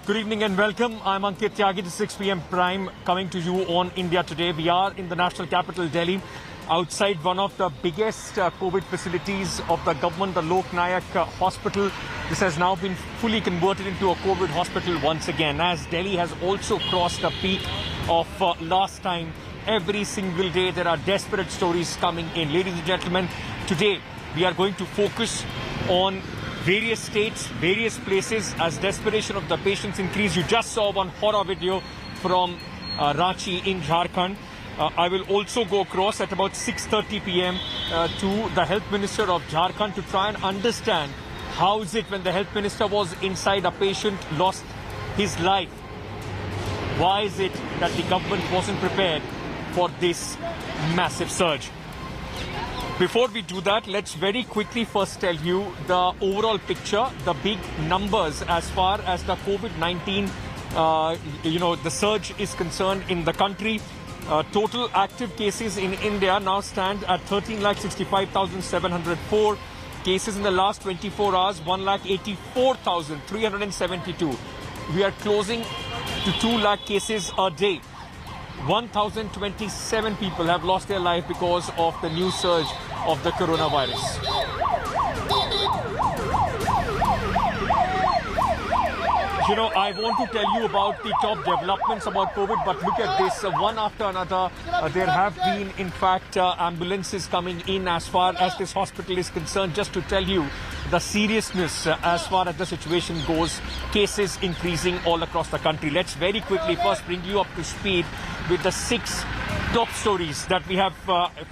Good evening and welcome. I'm Ankit Tyagi, the 6 p.m. Prime coming to you on India Today. We are in the national capital, Delhi, outside one of the biggest COVID facilities of the government, the Lok Nayak Hospital. This has now been fully converted into a COVID hospital once again, as Delhi has also crossed the peak of last time. Every single day there are desperate stories coming in. Ladies and gentlemen, today we are going to focus on various states, various places as desperation of the patients increase. You just saw one horror video from Ranchi in Jharkhand. I will also go across at about 6:30 p.m. To the Health Minister of Jharkhand to try and understand how is it when the Health Minister was inside, a patient lost his life. Why is it that the government wasn't prepared for this massive surge? Before we do that, let's very quickly first tell you the overall picture, the big numbers as far as the COVID-19, the surge is concerned in the country. Total active cases in India now stand at 13,65,704. Cases in the last 24 hours, 1,84,372. We are closing to 2 lakh cases a day. 1,027 people have lost their life because of the new surge of the coronavirus. I want to tell you about the top developments about COVID, but look at this. One after another, there have been, in fact, ambulances coming in as far as this hospital is concerned. Just to tell you the seriousness as far as the situation goes, cases increasing all across the country. Let's very quickly first bring you up to speed with the 6 top stories that we have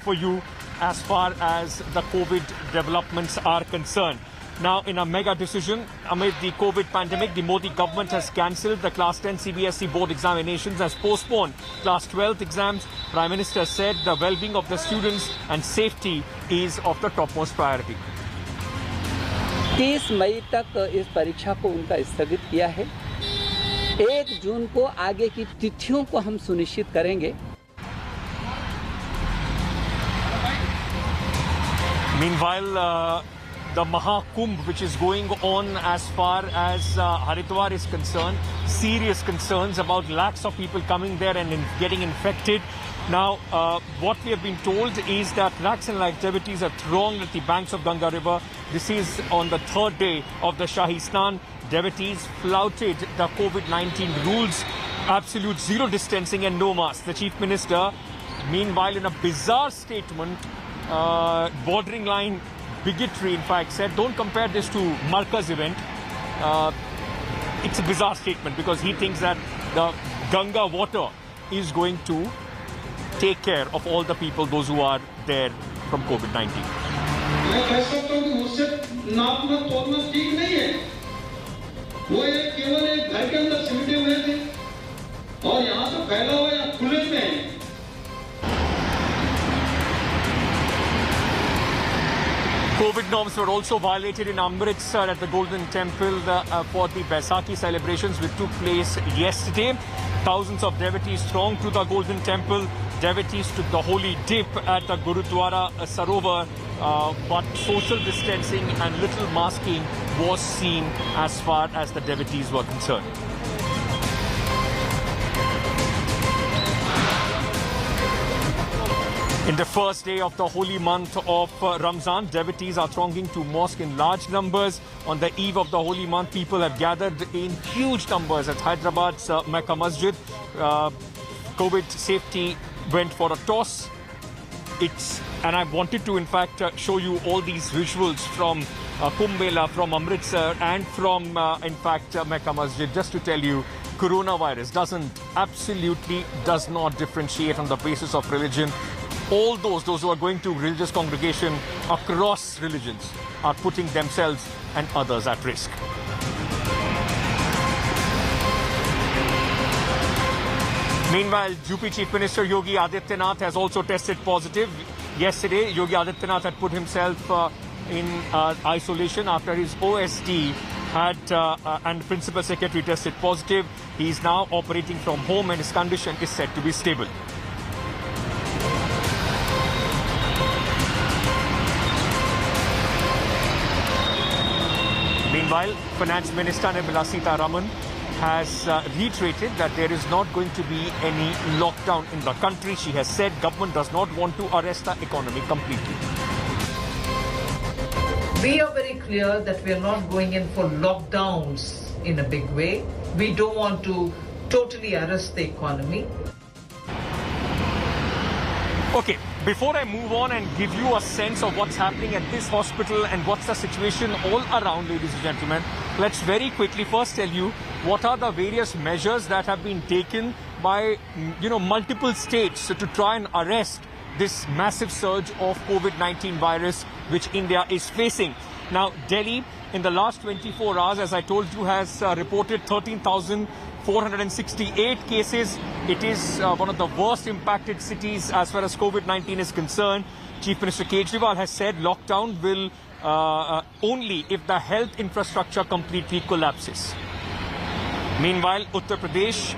for you as far as the COVID developments are concerned. Now, in a mega decision amid the COVID pandemic, the Modi government has cancelled the Class 10 CBSE board examinations, has postponed Class 12 exams. Prime Minister said the well-being of the students and safety is of the topmost priority. 30 मई तक इस परीक्षा को उनका स्थगित किया है। 1 जून को आगे की तिथियों को हम सुनिश्चित करेंगे। Meanwhile, the Mahakumbh, which is going on as far as Haridwar is concerned, serious concerns about lakhs of people coming there and getting infected. Now, what we have been told is that lakhs and lakhs devotees are thronged at the banks of Ganga River. This is on the 3rd day of the Shahi Snan. Devotees flouted the COVID-19 rules, absolute zero distancing and no mask. The Chief Minister, meanwhile, in a bizarre statement, bordering line bigotry, in fact, said, don't compare this to Markaz event. It's a bizarre statement because he thinks that the Ganga water is going to take care of all the people, those who are there from COVID-19. मैं कह सकता हूं कि मुझसे नापना तोलना ठीक नहीं है। वो केवल एक घर के अंदर सिमटे हुए थे और यहाँ से फैला हुआ या खुले में है। COVID norms were also violated in Amritsar at the Golden Temple for the Baisakhi celebrations which took place yesterday. Thousands of devotees thronged to the Golden Temple. Devotees took the holy dip at the Gurudwara Sarovar, but social distancing and little masking was seen as far as the devotees were concerned. In the first day of the holy month of Ramzan, devotees are thronging to mosque in large numbers. On the eve of the holy month, people have gathered in huge numbers at Hyderabad's Mecca Masjid. COVID safety went for a toss. And I wanted to, in fact, show you all these visuals from Kumbh Mela, from Amritsar and from, in fact, Mecca Masjid, just to tell you, coronavirus absolutely does not differentiate on the basis of religion. All those who are going to religious congregation across religions are putting themselves and others at risk. Meanwhile, UP Chief Minister Yogi Adityanath has also tested positive. Yesterday, Yogi Adityanath had put himself in isolation after his OSD and Principal Secretary tested positive. He is now operating from home and his condition is said to be stable. Meanwhile, Finance Minister Nirmala Sitharaman has reiterated that there is not going to be any lockdown in the country. She has said government does not want to arrest the economy completely. We are very clear that we are not going in for lockdowns in a big way. We don't want to totally arrest the economy. Okay, before I move on and give you a sense of what's happening at this hospital and what's the situation all around, ladies and gentlemen, let's very quickly first tell you what are the various measures that have been taken by, multiple states to try and arrest this massive surge of COVID-19 virus which India is facing. Now, Delhi in the last 24 hours, as I told you, has reported 13,468 cases. It is one of the worst impacted cities as far as COVID-19 is concerned. Chief Minister Kejriwal has said lockdown will only if the health infrastructure completely collapses. Meanwhile, Uttar Pradesh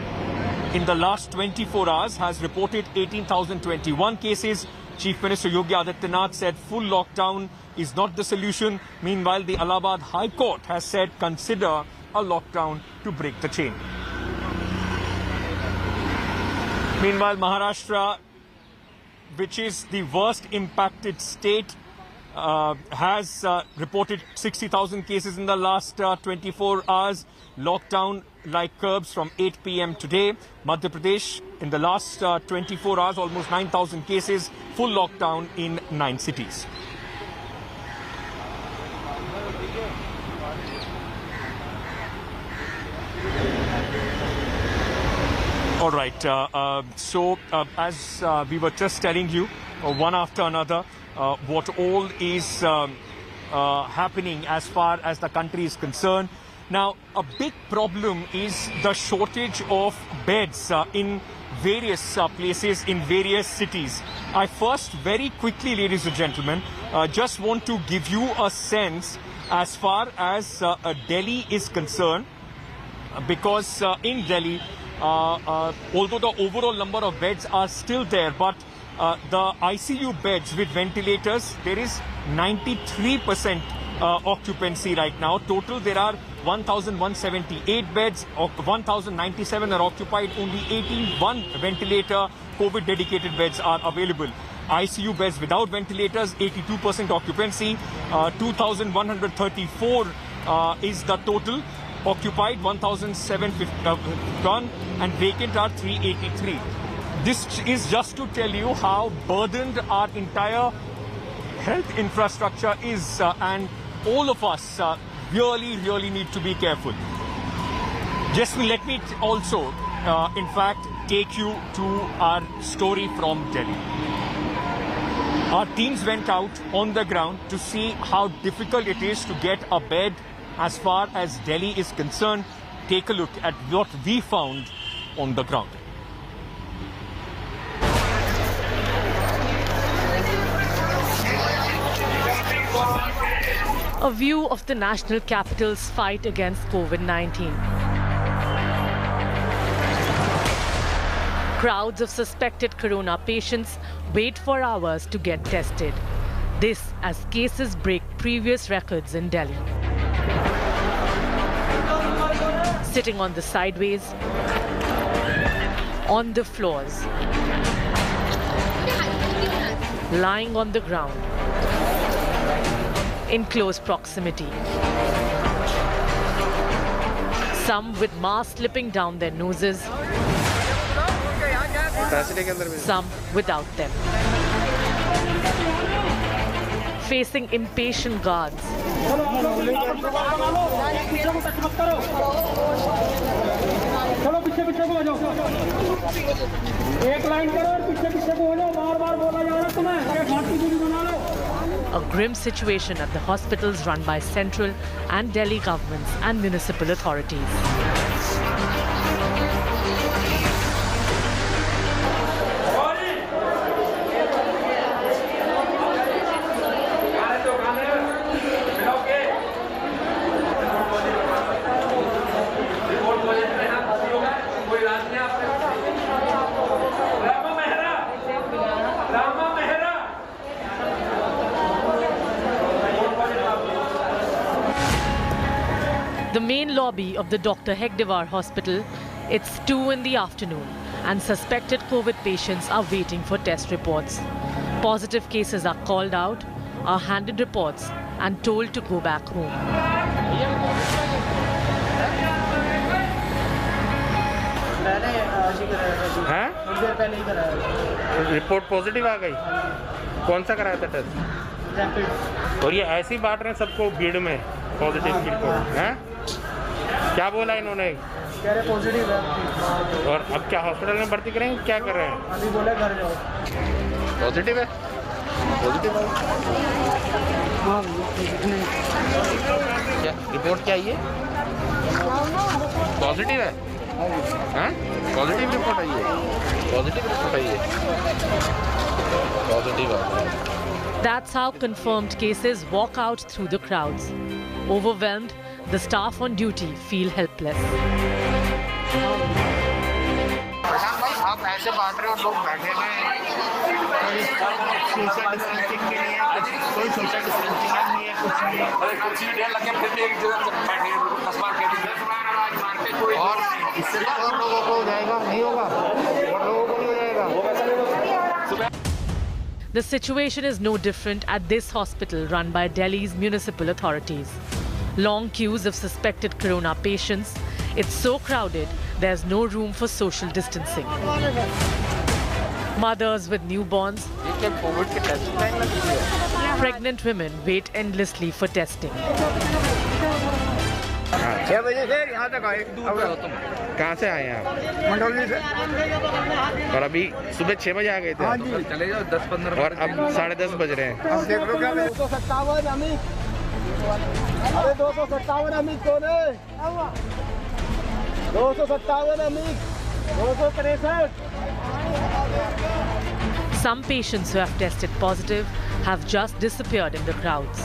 in the last 24 hours has reported 18,021 cases. Chief Minister Yogi Adityanath said full lockdown is not the solution. Meanwhile, the Allahabad High Court has said consider a lockdown to break the chain. Meanwhile, Maharashtra, which is the worst impacted state, has reported 60,000 cases in the last 24 hours. Lockdown like curbs from 8 p.m. today. Madhya Pradesh in the last 24 hours, almost 9,000 cases. Full lockdown in 9 cities. All right. As we were just telling you, one after another, what all is happening as far as the country is concerned. Now, a big problem is the shortage of beds in various places in various cities. I first, very quickly, ladies and gentlemen, just want to give you a sense as far as Delhi is concerned, because in Delhi, although the overall number of beds are still there, but the ICU beds with ventilators, there is 93% occupancy right now. Total, there are 1,178 beds, 1,097 are occupied, only 81 ventilator COVID dedicated beds are available. ICU beds without ventilators, 82% occupancy, 2,134 is the total. Occupied 1,751 and vacant are 383. This is just to tell you how burdened our entire health infrastructure is, and all of us really need to be careful. Just let me also, in fact, take you to our story from Delhi. Our teams went out on the ground to see how difficult it is to get a bed as far as Delhi is concerned. Take a look at what we found on the ground. A view of the national capital's fight against COVID-19. Crowds of suspected corona patients wait for hours to get tested. This as cases break previous records in Delhi. Sitting on the sideways, on the floors, lying on the ground, in close proximity. Some with masks slipping down their noses, some without them. Facing impatient guards. A grim situation at the hospitals run by central and Delhi governments and municipal authorities. The main main lobby of the Dr. Hegdewar Hospital, it's 2 in the afternoon and suspected COVID patients are waiting for test reports. Positive cases are called out, are handed reports and told to go back home. हाँ? Report positive आ गई। कौन सा कराया था test? और ये ऐसे ही बांट रहे हैं सबको भीड़ में पॉजिटिव की रिपोर्ट। हैं? क्या बोला इन्होंने? कह रहे पॉजिटिव है। और अब क्या हॉस्पिटल में भर्ती करेंगे? क्या कर रहे हैं? अभी बोला घर जाओ। पॉजिटिव है? पॉजिटिव है? क्या रिपोर्ट क्या है? पॉजिटिव है? हाँ? पॉजिटिव रिपोर्ट आई है। पॉजिटिव रिपोर्ट आई है। पॉजिटिव है। That's how confirmed cases walk out through the crowds. Overwhelmed, the staff on duty feel helpless. प्रशांत भाई, आप ऐसे बांट रहे हो, लोग बैठे हुए हैं, सोशल डिस्टेंसिंग के लिए कोई सोशल डिस्टेंसिंग नहीं है, कुछ नहीं है। कुर्सी ढेर लगे फिर भी एक जगह बैठे हैं, 10 बार कह दीजिए और इससे तो और लोगों को हो जाएगा, नहीं होगा, और लोगों को भी हो जाएगा। The situation is no different at this hospital run by Delhi's municipal authorities. Long queues of suspected corona patients. It's so crowded, there's no room for social distancing. Mothers with newborns, pregnant women wait endlessly for testing. 6 बजे से यहाँ तक आए। कहाँ से आए हैं आप? मंडौली से। और अभी सुबह 6 बजे आ गए थे? हाँ जी। चले जाओ 10-15 और अब 10:30 बज रहे हैं। अब देख लो क्या 257 अमित। अरे 257 अमित कौन है? 257 Amit. 263। Some patients who have tested positive have just disappeared in the crowds.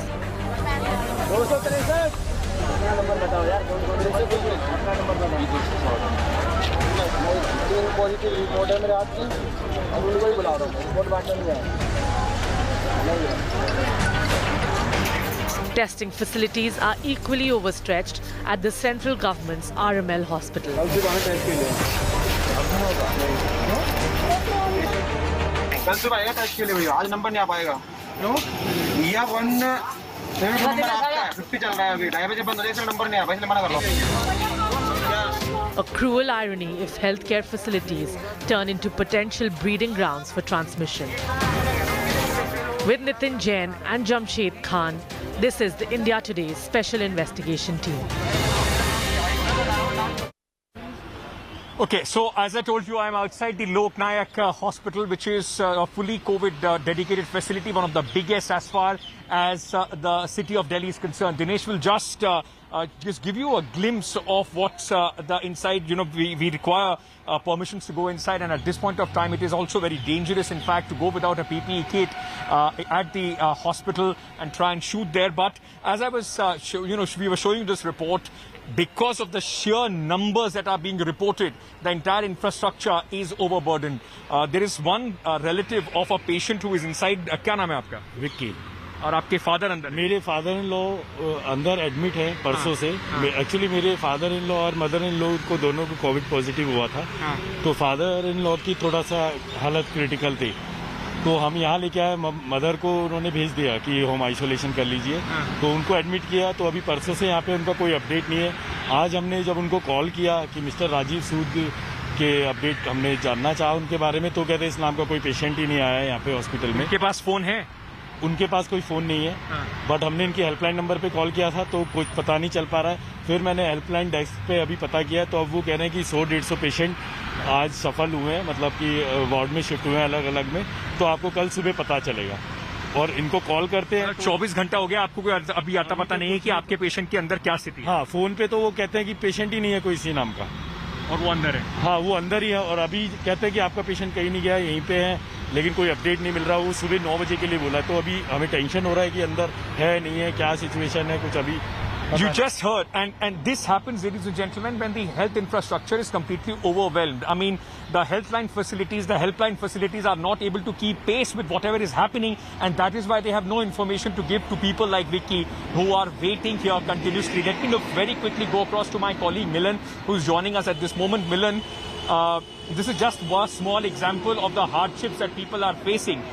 263। Number बताओ यार, अपना नंबर बताओ। पॉजिटिव रिपोर्ट है मेरे हाथ की, अब उनको ही बुला रहा हूँ, रिपोर्ट बांटने नहीं आया। Testing facilities are equally overstretched at the central government's RML hospital. कल सुबह टेस्ट के लिए। कल सुबह आएगा टेस्ट के लिए भैया, आज नंबर नहीं आ पाएगा। क्यों? भैया 1 नंबर आपका है, 50 चल रहा है अभी, 2:30 बजे बंद हो जाएगा, नंबर नहीं आ पाएगा, इसलिए मना कर रहा हूँ। A cruel irony if healthcare facilities turn into potential breeding grounds for transmission. With Nitin Jain and Jamshed Khan, this is the India Today Special Investigation Team. Okay, so as I told you, I'm outside the Lok Nayak Hospital, which is a fully COVID dedicated facility, one of the biggest as far as the city of Delhi is concerned. Dinesh will just give you a glimpse of what's the inside. You know, we require permissions to go inside, and at this point of time, it is also very dangerous, in fact, to go without a PPE kit at the hospital and try and shoot there. But as I was, we were showing this report. Because of the sheer numbers that are being reported, the entire infrastructure is overburdened. There is one relative of a patient who is inside. क्या नाम है आपका? विक्की। और आपके father अंदर? मेरे father in law अंदर admit है परसों से। एक्चुअली मेरे फादर इन लॉ और मदर इन लॉ को दोनों को कोविड पॉजिटिव हुआ था। तो फादर इन लॉ की थोड़ा सा हालत क्रिटिकल थी, तो हम यहाँ लेके आए। मदर को उन्होंने भेज दिया कि होम आइसोलेशन कर लीजिए, तो उनको एडमिट किया। तो अभी परसों से यहाँ पे उनका कोई अपडेट नहीं है। आज हमने जब उनको कॉल किया कि मिस्टर राजीव सूद के अपडेट हमने जानना चाहा उनके बारे में, तो कहते इस नाम का कोई पेशेंट ही नहीं आया है यहाँ पे हॉस्पिटल में। उनके पास फोन है? उनके पास कोई फ़ोन नहीं है, बट हमने इनकी हेल्पलाइन नंबर पे कॉल किया था तो कुछ पता नहीं चल पा रहा है। फिर मैंने हेल्पलाइन डेस्क पे अभी पता किया, तो अब वो कह रहे हैं कि 100-150 पेशेंट आज सफल हुए हैं, मतलब कि वार्ड में शिफ्ट हुए हैं अलग अलग में। तो आपको कल सुबह पता चलेगा। और इनको कॉल करते हैं 24 घंटा हो गया, आपको कोई अभी आता पता नहीं है कि आपके पेशेंट के अंदर क्या स्थिति है? हाँ, फोन पे तो वो कहते हैं कि पेशेंट ही नहीं है कोई इसी नाम का, और वो अंदर है। हाँ, वो अंदर ही है। और अभी कहते हैं कि आपका पेशेंट कहीं नहीं गया, यहीं पे है, लेकिन कोई अपडेट नहीं मिल रहा। वो सुबह 9 बजे के लिए बोला, तो अभी हमें टेंशन हो रहा है कि अंदर है नहीं है, क्या सिचुएशन है, कुछ अभी You just heard, and this happens, ladies and gentlemen, when the health infrastructure is completely overwhelmed. I mean, the helpline facilities are not able to keep pace with whatever is happening, and that is why they have no information to give to people like Vicky who are waiting here continuously. Let me very quickly go across to my colleague Milan, who is joining us at this moment. Milan, this is just one small example of the hardships that people are facing.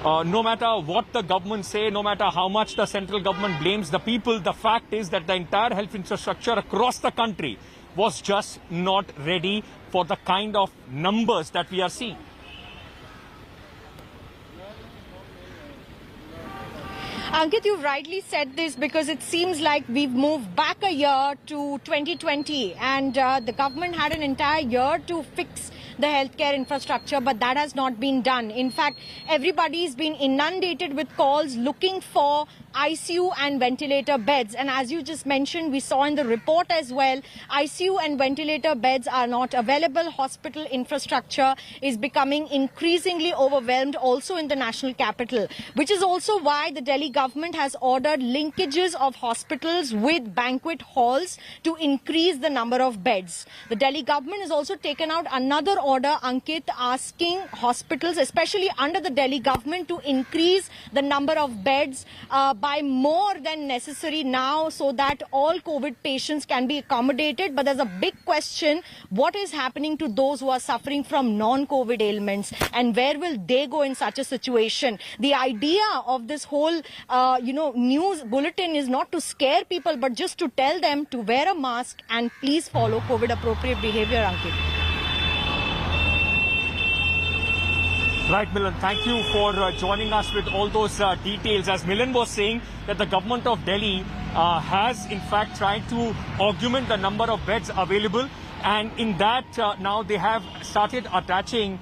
No matter what the government say, no matter how much the central government blames the people, the fact is that the entire health infrastructure across the country was just not ready for the kind of numbers that we are seeing. Ankit, you've rightly said this because it seems like we've moved back a year to 2020 and the government had an entire year to fix the healthcare infrastructure, but that has not been done. In fact, everybody's been inundated with calls looking for ICU and ventilator beds. And as you just mentioned, we saw in the report as well, ICU and ventilator beds are not available. Hospital infrastructure is becoming increasingly overwhelmed also in the national capital, which is also why the Delhi government has ordered linkages of hospitals with banquet halls to increase the number of beds. The Delhi government has also taken out another order, Ankit, asking hospitals, especially under the Delhi government, to increase the number of beds by more than necessary now so that all COVID patients can be accommodated. But there's a big question, what is happening to those who are suffering from non-COVID ailments and where will they go in such a situation? The idea of this whole, news bulletin is not to scare people, but just to tell them to wear a mask and please follow COVID appropriate behavior, Ankit. Right, Milan, thank you for joining us with all those details. As Milan was saying, that the government of Delhi has in fact tried to augment the number of beds available, and in that now they have started attaching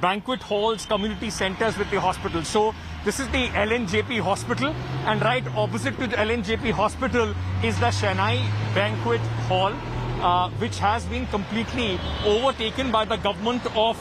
banquet halls, community centers with the hospital. So this is the LNJP hospital, and right opposite to the LNJP hospital is the Shehnai Banquet Hall, which has been completely overtaken by the government of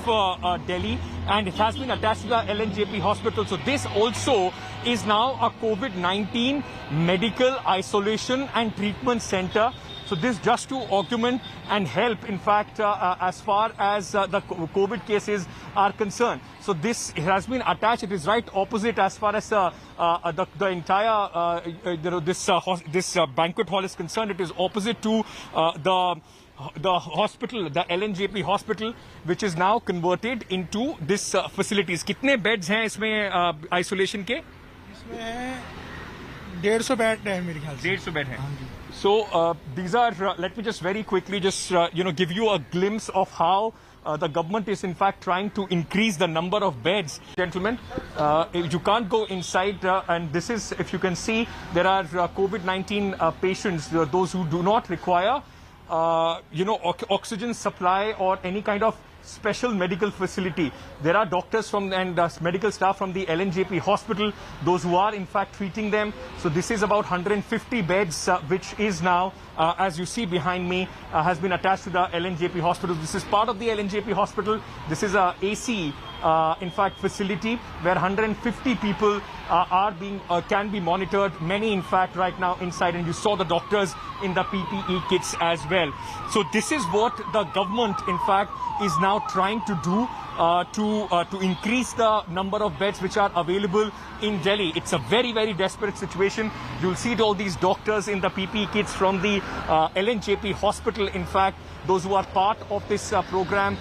Delhi, and it has been attached to the LNJP hospital. So this also is now a COVID-19 medical isolation and treatment center. So this just to augment and help, in fact, as far as the COVID cases are concerned. So this has been attached. It is right opposite as far as the entire this banquet hall is concerned. It is opposite to the hospital, the LNJP hospital, which is now converted into this facilities. कितने beds हैं इसमें isolation के? इसमें 150 bed है मेरे ख्याल से. 150 bed हैं. So these are, let me just very quickly just, give you a glimpse of how the government is in fact trying to increase the number of beds. Gentlemen, you can't go inside and this is, if you can see, there are COVID-19 patients, those who do not require, oxygen supply or any kind of special medical facility. There are doctors from and medical staff from the LNJP hospital, those who are in fact treating them. So this is about 150 beds, which is now, as you see behind me, has been attached to the LNJP hospital. This is part of the LNJP hospital. This is a AC, in fact, facility where 150 people can be monitored. Many, in fact, right now inside, and you saw the doctors in the PPE kits as well. So this is what the government, in fact, is now trying to do to increase the number of beds which are available in Delhi. It's a very, very desperate situation. You'll see all these doctors in the PPE kits from the LNJP hospital, in fact, those who are part of this program,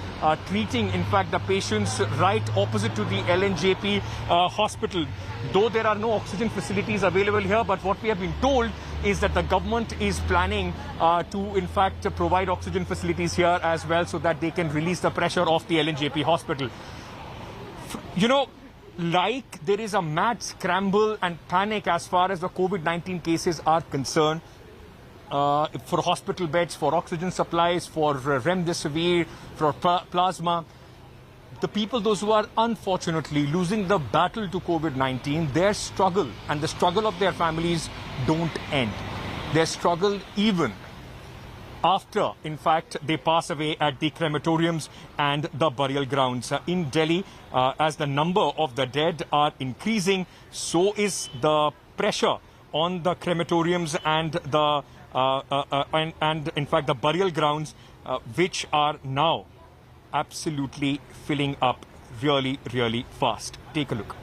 treating, in fact, the patients right opposite to the LNJP hospital. Though there are no oxygen facilities available here, but what we have been told is that the government is planning to, in fact, provide oxygen facilities here as well so that they can release the pressure of the LNJP hospital. Like there is a mad scramble and panic as far as the COVID-19 cases are concerned, for hospital beds, for oxygen supplies, for remdesivir, for plasma. The people, those who are unfortunately losing the battle to COVID-19, their struggle and the struggle of their families don't end. Their struggle even after, in fact, they pass away at the crematoriums and the burial grounds. In Delhi, as the number of the dead are increasing, so is the pressure on the crematoriums and the and in fact the burial grounds, which are now absolutely filling up really fast. Take a look.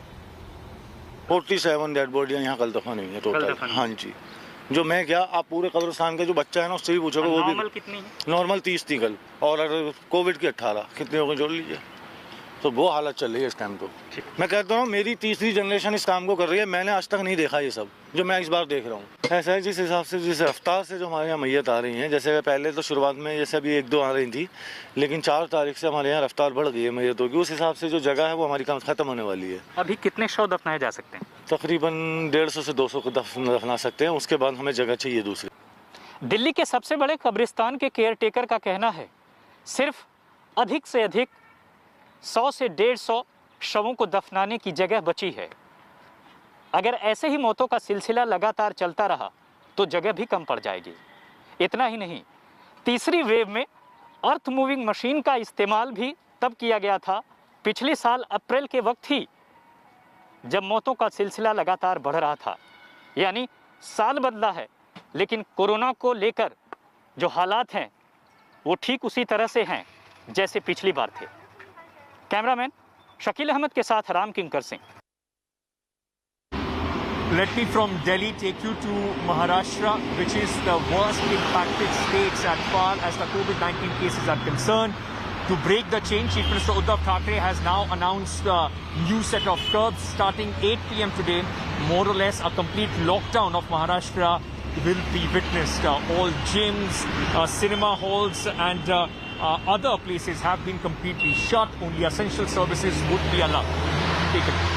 47 dead बॉडियां यहाँ कल दफा नहीं है total. हाँ जी, जो मैं क्या, आप पूरे कब्रिस्तान का जो बच्चा है ना उससे भी पूछोगे, वो भी नॉर्मल कितनी है? नॉर्मल 30 थी कल, और कोविड की 18, कितने हो गए जोड़ लीजिए। तो वो हालत चल रही है इस टाइम। तो मैं कहता हूँ मेरी तीसरी जनरेशन इस काम को कर रही है, मैंने आज तक नहीं देखा ये सब जो मैं इस बार देख रहा हूँ। ऐसा है जिस हिसाब से, जिस रफ्तार से जो हमारे यहाँ मैयत आ रही हैं, जैसे पहले तो शुरुआत में जैसे अभी 1-2 आ रही थी, लेकिन 4 तारीख से हमारे यहाँ रफ्तार बढ़ गई है मैयतों की। उस हिसाब से जो जगह है वो हमारी काम खत्म होने वाली है। अभी कितने शव दफनाए जा सकते हैं? तकरीबन 150 से 200 को दफना सकते हैं, उसके बाद हमें जगह चाहिए दूसरी। दिल्ली के सबसे बड़े कब्रिस्तान के केयरटेकर का कहना है सिर्फ अधिक से अधिक 100 से 150 शवों को दफनाने की जगह बची है। अगर ऐसे ही मौतों का सिलसिला लगातार चलता रहा तो जगह भी कम पड़ जाएगी। इतना ही नहीं, तीसरी वेव में अर्थ मूविंग मशीन का इस्तेमाल भी तब किया गया था पिछले साल अप्रैल के वक्त ही, जब मौतों का सिलसिला लगातार बढ़ रहा था। यानी साल बदला है, लेकिन कोरोना को लेकर जो हालात हैं वो ठीक उसी तरह से हैं जैसे पिछली बार थे। कैमरामैन शकील अहमद के साथ राम किंकर Singh. Let me from Delhi take you to Maharashtra, which is the worst impacted states as far as the COVID-19 cases are concerned. To break the chain, Chief Minister Uddhav Thackeray has now announced a new set of curbs starting 8 p.m. today. More or less a complete lockdown of Maharashtra will be witnessed. All gyms, cinema halls and other places have been completely shut. Only essential services would be allowed. Take a look.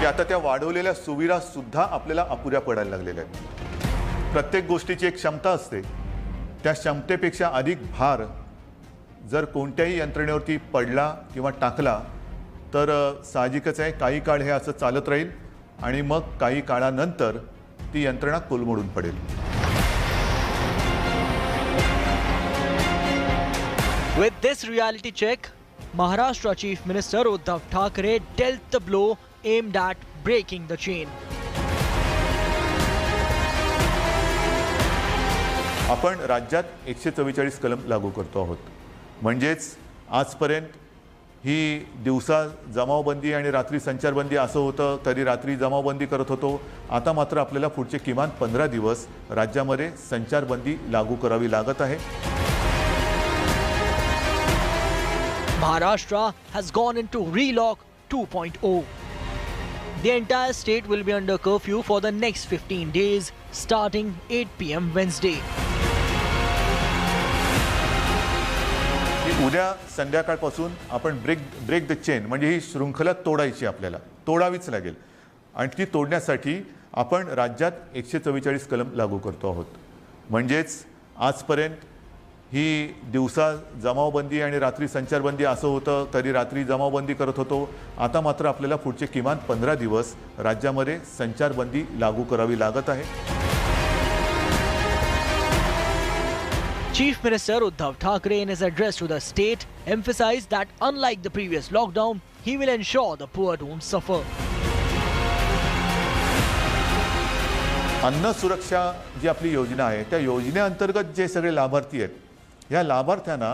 आता त्या वाढवलेल्या सुविधा सुद्धा आपल्याला अपुऱ्या पडायला लागलेल्या आहेत। प्रत्येक गोष्टीची एक क्षमता असते, त्या क्षमतेपेक्षा अधिक भार जर कोणत्याही यंत्रणेवरती पडला किंवा टाकला तर साहजिकच आहे काही काळ हे असं चालत राहील आणि मग काही काळानंतर ती यंत्रणा कोलमडून पडेल। With this reality check, Maharashtra Chief Minister Uddhav Thackeray dealt the blow aimed at breaking the chain. आपण राज्यात 144 कलम लागू करतो आहोत। म्हणजेच आजपर्यंत ही दिवसा जमावबंदी आणि रात्री संचारबंदी असं होतं, तरी रात्री जमावबंदी करत होतो। आता मात्र आपल्याला पुढचे किमान 15 दिवस राज्यामध्ये संचारबंदी लागू करावी लागत आहे। Maharashtra has gone into relock 2.0. The entire state will be under curfew for the next 15 days, starting 8 p.m. Wednesday. उद्या संध्याकाळपासून आपण ब्रेक द चेन म्हणजे ही शृंखला तोडायची, आपल्याला तोडावीच लागेल आणि ती तोडण्यासाठी आपण राज्यात 144 कलम लागू करतो आहोत। म्हणजेच आजपर्यंत ही दिवसा जमावबंदी आणि रात्री संचारबंदी असं होतं, तरी रात्री जमावबंदी करत होतो। आता मात्र आपल्याला पुढचे किमान 15 दिवस राज्यामध्ये संचारबंदी लागू करावी लागत आहे। Chief Minister Uddhav Thackeray in his address to the state emphasized that unlike the previous lockdown, he will ensure the poor don't suffer. अन्न सुरक्षा जी आपली योजना आहे त्या योजनेअंतर्गत जे सगळे लाभार्थी आहेत, या लाभार्थ्यांना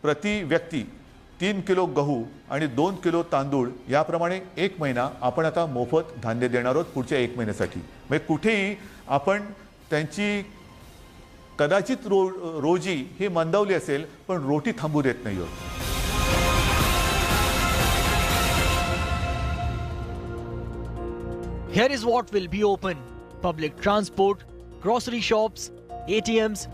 प्रति व्यक्ती 3 किलो गहू आणि 2 किलो तांदूळ याप्रमाणे 1 महिना आपण आता मोफत धान्य देणार आहोत पुढच्या 1 महिन्यासाठी। म्हणजे कुठेही आपण त्यांची कदाचित रोजी ही मंदावली असेल पण रोटी थांबू देत नाही आहोत। Here is what will be open: public transport, grocery shops, ATMs,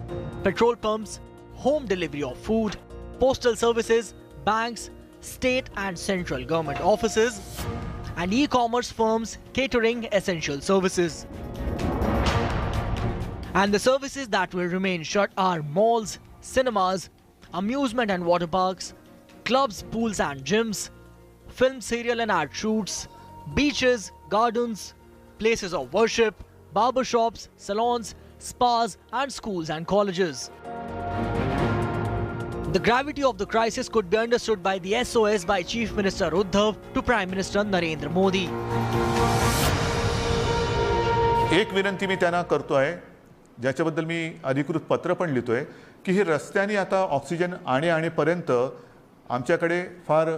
petrol pumps, home delivery of food, postal services, banks, state and central government offices, and e-commerce firms catering essential services. And the services that will remain shut are malls, cinemas, amusement and water parks, clubs, pools and gyms, film, serial and art shoots, beaches, gardens, places of worship, barbershops, salons, spas and schools and colleges. The gravity of the crisis could be understood by the SOS by Chief Minister Uddhav to Prime Minister Narendra Modi. एक विनंती मी त्यांना करतोय, ज्याच्याबद्दल मी अधिकृत पत्र पण लिहितोय, की ही रस्त्याने आता ऑक्सिजन आणेपर्यंत आमच्याकडे फार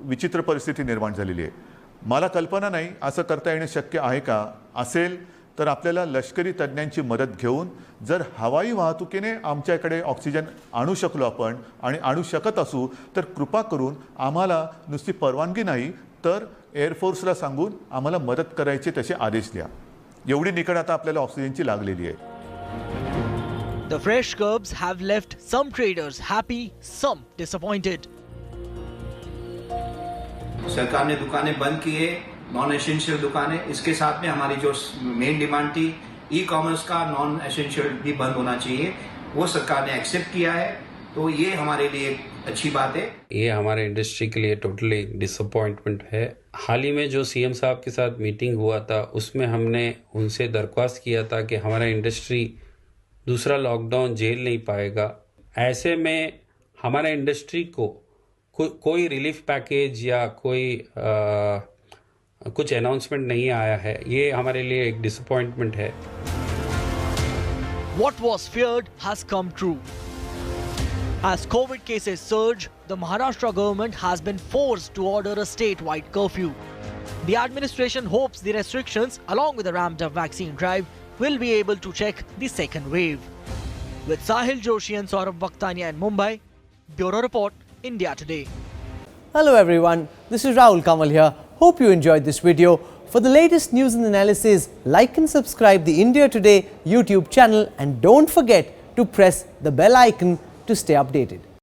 विचित्र परिस्थिती निर्माण झालेली आहे. मला कल्पना नाही असं करता येणं शक्य आहे का. असेल तर आपल्याला लष्करी तज्ज्ञांची मदत घेऊन जर हवाई वाहतुकीने आमच्याकडे ऑक्सिजन आणू शकलो आपण आणि आणू शकत असू तर कृपा करून आम्हाला नुसती परवानगी नाही तर एअरफोर्सला सांगून आम्हाला मदत करायचे तसे आदेश द्या. एवढी निकड आता आपल्याला ऑक्सिजनची लागलेली आहे. The fresh curbs have left some traders happy, some disappointed. सरकार ने दुकानें बंद की है, नॉन एसेंशियल दुकानें. इसके साथ में हमारी जो मेन डिमांड थी ई कॉमर्स का नॉन एसेंशियल भी बंद होना चाहिए, वो सरकार ने एक्सेप्ट किया है. तो ये हमारे लिए एक अच्छी बात है. ये हमारे इंडस्ट्री के लिए टोटली डिसअपॉइंटमेंट है. हाल ही में जो सीएम साहब के साथ मीटिंग हुआ था उसमें हमने उनसे दरख्वास्त किया था कि हमारा इंडस्ट्री दूसरा लॉकडाउन झेल नहीं पाएगा. ऐसे में हमारा इंडस्ट्री को कोई रिलीफ पैकेज या कोई कुछ अनाउंसमेंट नहीं आया है. ये हमारे लिए एक डिसअपॉइंटमेंट है. What was feared has come true. As COVID cases surge, the Maharashtra government has been forced to order a statewide curfew. The administration hopes the restrictions, along with the ramped-up vaccine drive, will be able to check the second wave. With Sahil Joshi and Saurabh Vakhtania in Mumbai, Bureau Report, India Today. Hello everyone, this is Rahul Kamal here. Hope you enjoyed this video. For the latest news and analysis, like and subscribe the India Today YouTube channel and don't forget to press the bell icon to stay updated.